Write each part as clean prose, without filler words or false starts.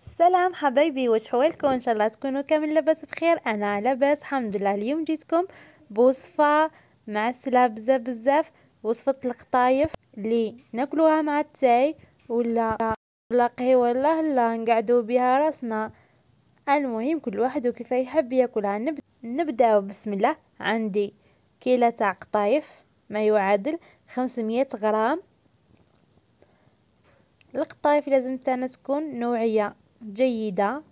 سلام حبايبي، وش حوالكم؟ ان شاء الله تكونوا كامل لاباس بخير. انا لاباس الحمد لله. اليوم جيتكم بوصفه معسله بزاف بزاف، وصفه القطايف اللي ناكلوها مع التاي ولا قهوه ولا نقعدوا بها راسنا. المهم كل واحد وكيف يحب ياكلها. نبداو بسم الله. عندي كيلة تاع قطايف ما يعادل 500 غرام. القطايف لازم تاعنا تكون نوعيه جيدة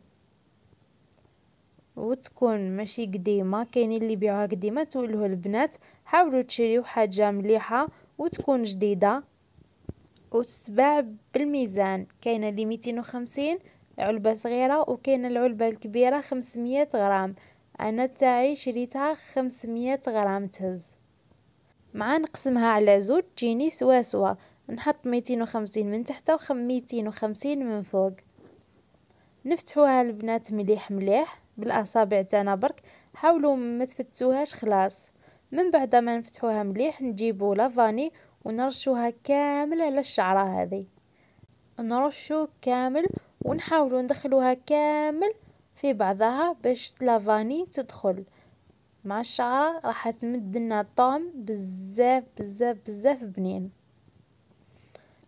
وتكون ماشي قديمة. كاينين اللي يبيعوها قديمة تقولوه البنات. حاولوا تشريو حاجة مليحة وتكون جديدة وتتباع بالميزان. كاينه اللي 250 علبة صغيرة، وكاينه العلبة الكبيرة 500 غرام. انا تاعي شريتها 500 غرام تهز. مع نقسمها على زوج تجيني سوا سوا. نحط 250 من تحت و 250 من فوق. نفتحوها البنات مليح مليح بالاصابع تاعنا برك. حاولوا ما تفتوهاش خلاص. من بعد ما نفتحوها مليح نجيبوا لافاني ونرشوها كامل على الشعره هذه. نرشو كامل ونحاولوا ندخلوها كامل في بعضها باش لافاني تدخل مع الشعره. راح تمد لنا طعم بزاف بزاف بزاف بنين.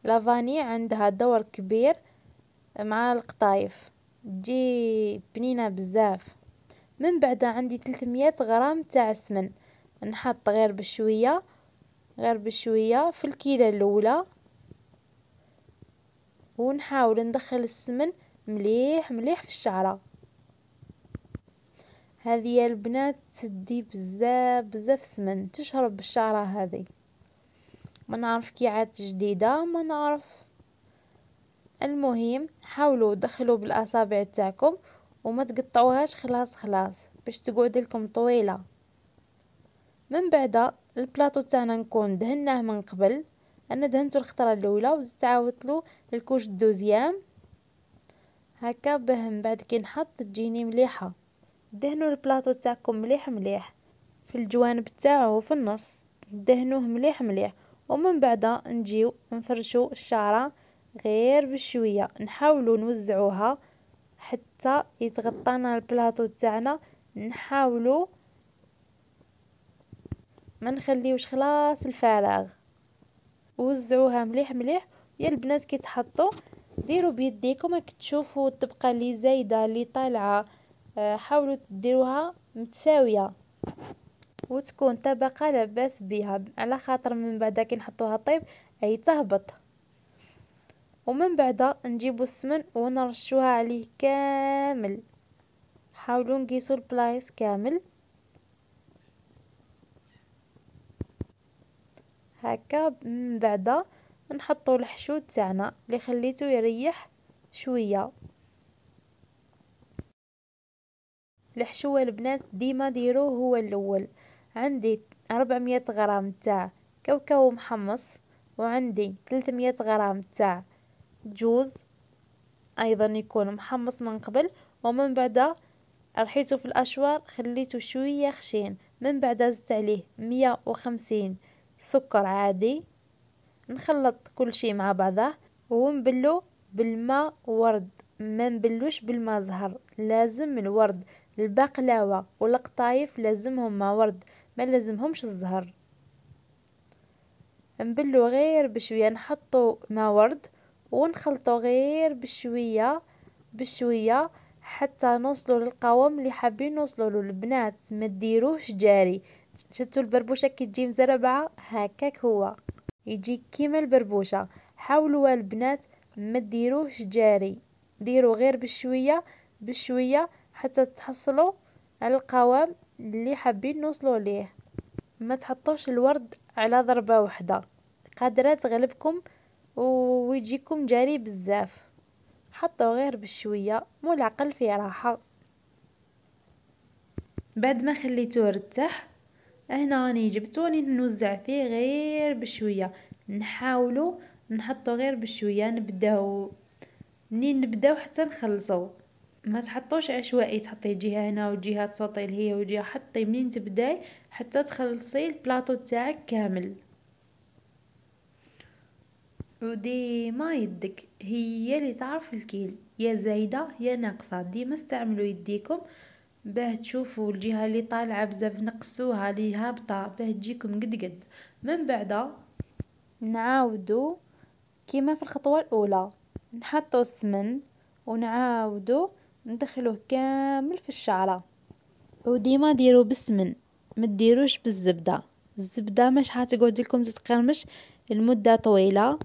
لافاني عندها دور كبير مع القطايف، تجي بنينة بزاف. من بعد عندي 300 غرام تاع السمن. نحط غير بشوية غير بشوية في الكيلة الاولى، ونحاول ندخل السمن مليح مليح في الشعرة هذه. يا البنات تدي بزاف بزاف سمن، تشرب بالشعرة هذه. ما نعرف كي عاد جديدة ما نعرف. المهم حاولوا دخلوا بالاصابع تاعكم وما تقطعوهاش خلاص خلاص باش تقعد لكم طويلة. من بعد البلاطو تاعنا نكون دهناه من قبل. انا دهنته الخطره الاولى وزدت عاودتلو الكوش الدوزيام هكا به من بعد كي نحط تجيني مليحه. دهنوا البلاطو تاعكم مليح مليح في الجوانب تاعو وفي النص، دهنوه مليح مليح. ومن بعد نجيو نفرشوا الشعره غير بشويه. نحاولوا نوزعوها حتى يتغطانا البلاطو تاعنا. نحاولوا ما نخليوش خلاص الفراغ. وزعوها مليح مليح. يا البنات كي تحطوا ديروا بيديكم راك تشوفوا تبقى لي زايده لي طالعه. حاولوا تديروها متساويه وتكون طبقه لاباس بها، على خاطر من بعد كي نحطوها طيب اي تهبط. ومن بعد نجيبوا السمن ونرشوها عليه كامل. حاولوا نقيسوا البلايص كامل هكا. من بعد نحطوا الحشو تاعنا اللي خليته يريح شويه. الحشو البنات ديما ديروه هو الاول. عندي 400 غرام تاع كاوكاو محمص، وعندي 300 غرام تاع جوز ايضا يكون محمص من قبل. ومن بعد رحيته في الاشوار خليته شويه خشين. من بعد زدت عليه 150 سكر عادي. نخلط كل شيء مع بعضه ونبلو بالماء ورد. ما نبلوش بالماء زهر، لازم الورد. البقلاوه والقطايف لازمهم ماء ورد، ما لازمهمش الزهر. نبلو غير بشويه، نحطو ماء ورد ونخلطو غير بشويه بشويه حتى نوصلوا للقوام اللي حابين نوصلوا له. البنات ما ديروش جاري. شفتوا البربوشه كي تجي مزربعه هكاك هو يجي كيما البربوشه. حاولوا البنات ما ديروش جاري، ديروا غير بشويه بشويه حتى تحصلوا على القوام اللي حابين نوصلوا ليه. ما تحطوش الورد على ضربه واحده، قادره تغلبكم ويجيكم جاري بزاف. حطوا غير بشويه مو العقل في راحه. بعد ما خليتوه ارتاح هنا راني جبتو راني نوزع فيه غير بشويه. نحاولوا نحطو غير بشويه. نبداو منين نبداو حتى نخلصو. ما تحطوش عشوائي تحطي جهه هنا وجهه تصوطي لهي وجهه. حطي منين تبداي حتى تخلصي البلاطو تاعك كامل. وديما يدك هي اللي تعرف الكيل. يا زايدة يا ناقصة. ديما استعملوا يديكم باه تشوفوا الجهة اللي طالعة بزاف نقصوها، اللي هابطة باه تجيكم قد. من بعد نعاودو كيما في الخطوة الاولى، نحطو السمن ونعاودو ندخلوه كامل في الشعرة. وديما ديروا بالسمن، ما تديروش بالزبدة. الزبدة مش هتقعد لكم تتقرمش المدة طويلة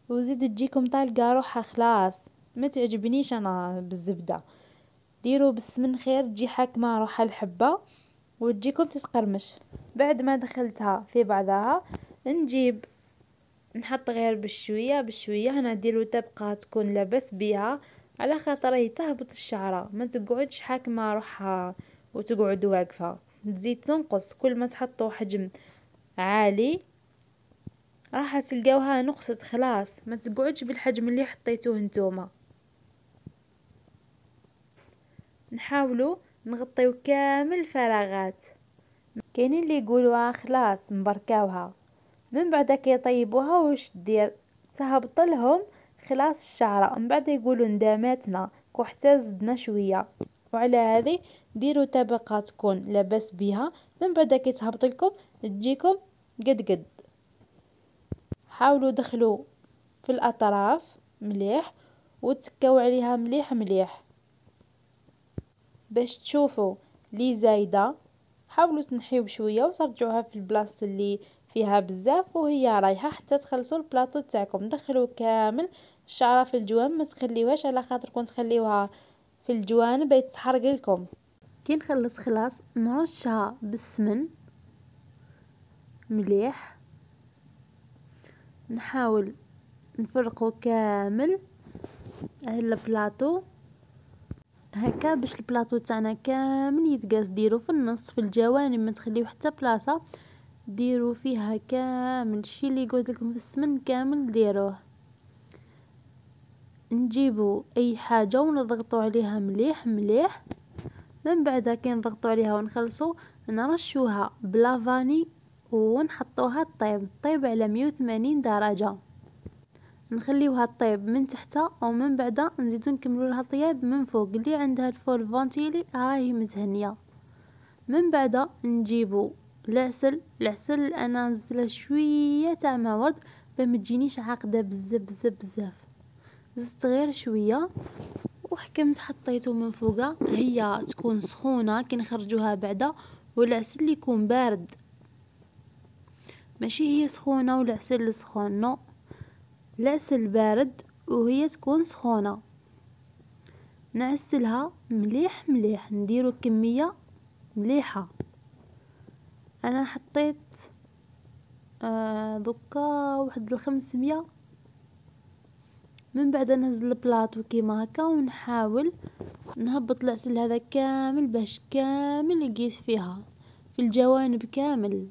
وزيد تجيكم طالقة روحها خلاص. ما تعجبنيش انا بالزبدة، ديروا بالسمن خير، تجي حاكمة روحها الحبة وتجيكم تتقرمش. بعد ما دخلتها في بعضها نجيب نحط غير بشوية هنا ديروا تبقى تكون لاباس بيها، على خاطر هي تهبط الشعرة، ما تقعدش حاكمة روحها وتقعد واقفة. تزيد تنقص كل ما تحطوا حجم عالي راح تلقاوها نقصت خلاص. ما تقعدش بالحجم اللي حطيتوه نتوما. نحاولوا نغطيو كامل الفراغات. كاينين اللي يقولوا خلاص مبركاوها، من بعد كي يطيبوها واش دير تهبط لهم خلاص الشعره، من بعد يقولوا نداماتنا كو حتى زدنا شويه. وعلى هذه ديروا طبقه تكون لاباس بها، من بعد كي تهبط لكم تجيكم قد. حاولوا دخلوا في الاطراف مليح وتكاو عليها مليح باش تشوفوا لي زايده. حاولوا تنحيو بشويه وترجعوها في البلاصه اللي فيها بزاف وهي رايحه حتى تخلصوا البلاطو تاعكم. دخلوا كامل الشعره في الجوانب، ما تخليوهاش على خاطر كون تخليوها في الجوانب تحرق لكم. كي نخلص خلاص نرشها بالسمن مليح، نحاول نفرقه كامل البلاطو هكا باش البلاطو تاعنا كامل يتقاس. ديروا في النص في الجوانب، ما تخليو حتى بلاصه، ديروا فيها كامل الشي اللي قلت لكم في السمن كامل ديروه. نجيبوا اي حاجه ونضغطوا عليها مليح. من بعد كي نضغطوا عليها ونخلصوا نرشوها بلافاني ونحطوها طيب على 180 درجه. نخليوها طيب من تحت ومن بعد نزيدو نكملوا لها طياب من فوق. اللي عندها الفول فانتيلي راهي متهنيه. من بعد نجيبوا العسل انا نزله شويه تاع ما ورد باش ما تجينيش عاقده بزاف. زدت غير شويه وحكمت حطيته من فوقها. هي تكون سخونه كي نخرجوها بعدا، والعسل يكون بارد، ماشي هي سخونه والعسل سخون، نو العسل بارد وهي تكون سخونه. نعسلها مليح نديرو كميه مليحه. انا حطيت دوكا واحد 500. من بعد نهز البلاطو كيما هكا ونحاول نهبط العسل هذا كامل باش كامل يقيس فيها في الجوانب كامل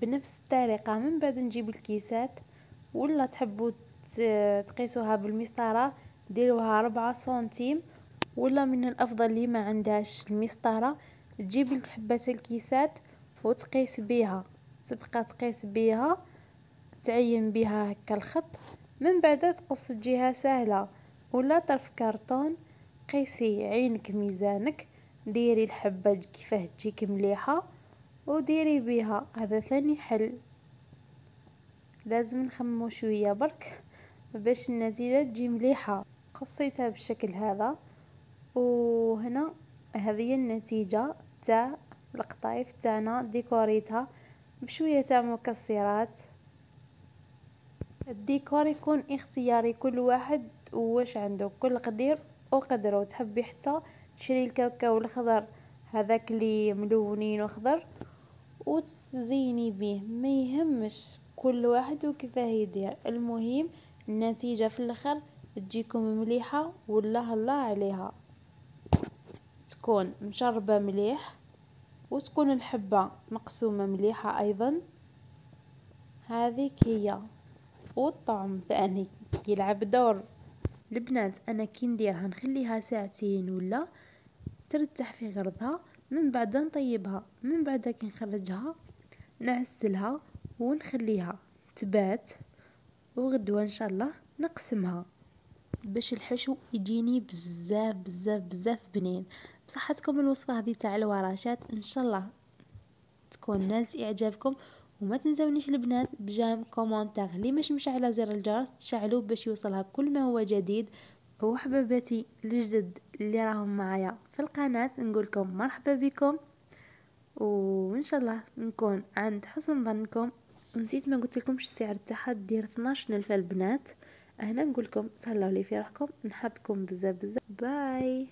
بنفس الطريقه. من بعد نجيب الكيسات، ولا تحبوا تقيسوها بالمسطره ديروها 4 سنتيم، ولا من الافضل اللي ما عندهاش المسطره تجيب حبات الكيسات وتقيس بيها، تبقى تقيس بيها تعين بها هكا الخط. من بعد تقص الجهه سهله، ولا طرف كرتون قيسي عينك ميزانك، ديري الحبه كيفاه تجيك مليحه وديري بها. هذا ثاني حل، لازم نخمو شويه برك باش النتيجه تجي مليحه. قصيتها بالشكل هذا، وهنا هذه النتيجه تاع القطايف تاعنا. ديكوريتها بشويه تاع مكسرات. الديكور يكون اختياري، كل واحد واش عنده، كل قدير وقدره. تحبي حتى تشري الكاوكاو الخضر هذاك اللي ملونين وخضر وتزيني به، ما يهمش كل واحد وكيفاه يدير. المهم النتيجة في الاخر تجيكم مليحة والله الله عليها، تكون مشربة مليح وتكون الحبة مقسومة مليحة ايضا. هذه هي، والطعم ثاني يلعب دور. البنات انا كي نديرها نخليها ساعتين ولا ترتاح في غرضها، من بعد نطيبها، من بعد كي نخرجها نعسلها ونخليها تبات، وغدوة ان شاء الله نقسمها. باش الحشو يجيني بزاف بزاف بزاف بنين. بصحتكم الوصفة هذه تاع الوراشات ان شاء الله تكون نالت اعجابكم، وما تنسونيش البنات بجام كومونتير اللي مش مشعله زر الجرس تشعلوه باش يوصلها كل ما هو جديد. وحباباتي الجدد اللي راهم معايا في القناة نقولكم مرحبا بكم، وان شاء الله نكون عند حسن ظنكم. ونسيت ما قلت لكمش السعر تاعها دير 12 الف البنات. هنا نقولكم تهلاو لي في روحكم، نحبكم بزاف بزاف، باي.